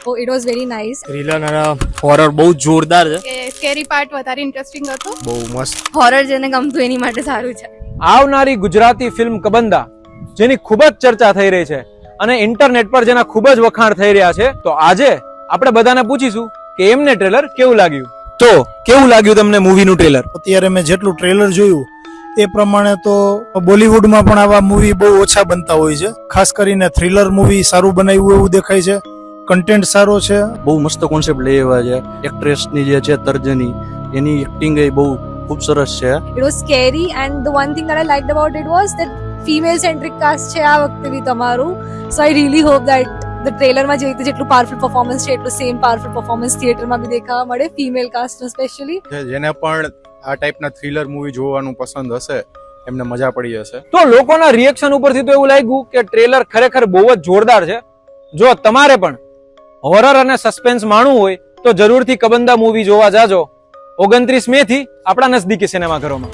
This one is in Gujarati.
Oh, it was very nice. Thriller અને હોરર બહુ જોરદાર છે. સ્કેરી પાર્ટ વધારે ઇન્ટરેસ્ટિંગ હતો. બહુ મસ્ત. Horror જેને ગમતું એની માટે સારું છે. આવનારી ગુજરાતી ફિલ્મ કબંદા જેની ખૂબ જ ચર્ચા થઈ રહી છે અને ઇન્ટરનેટ પર જેના ખૂબ જ વખાણ થઈ રહ્યા છે, તો આજે આપણે બધાને પૂછીશું કે એમને ટ્રેલર કેવું લાગ્યું. તો કેવું લાગ્યું તમને મૂવીનું ટ્રેલર? અત્યારે મેં જેટલું ટ્રેલર જોયું એ પ્રમાણે તો બોલિવૂડમાં પણ આવા મૂવી બહુ ઓછા બનતા હોય છે. ખાસ કરીને થ્રિલર મૂવી સારું બનાવ્યું એવું દેખાય છે. કન્ટેન્ટ સારો છે. બહુ મસ્ત કોન્સેપ્ટ લઈ આવ્યા છે. એક્ટ્રેસની જે છે તર્જની, એની એક્ટિંગ એ બહુ ખૂબ સરસ છે. It was scary and the one thing that I liked about it was that female centric cast છે આ વખતે બી તમારું. So I really hope that the trailer માં જે રીતે જેટલું પાવરફુલ પરફોર્મન્સ છે એટલું સેમ પાવરફુલ પરફોર્મન્સ થિયેટરમાં બી દેખાવા મળે, ફિમેલ કાસ્ટ સ્પેશિયલી. જેને પણ આ ટાઈપના થ્રિલર મૂવી જોવાનું પસંદ હશે એમને મજા પડી જશે. તો લોકોના રિએક્શન ઉપરથી તો એવું લાગ્યું કે ટ્રેલર ખરેખર બહુ જ જોરદાર છે. જો તમારે પણ હોરર અને સસ્પેન્સ માણવું હોય તો જરૂરથી કબંદા મૂવી જોવા જાજો 29 મે થી આપણા નજદીકી સિનેમાઘરોમાં.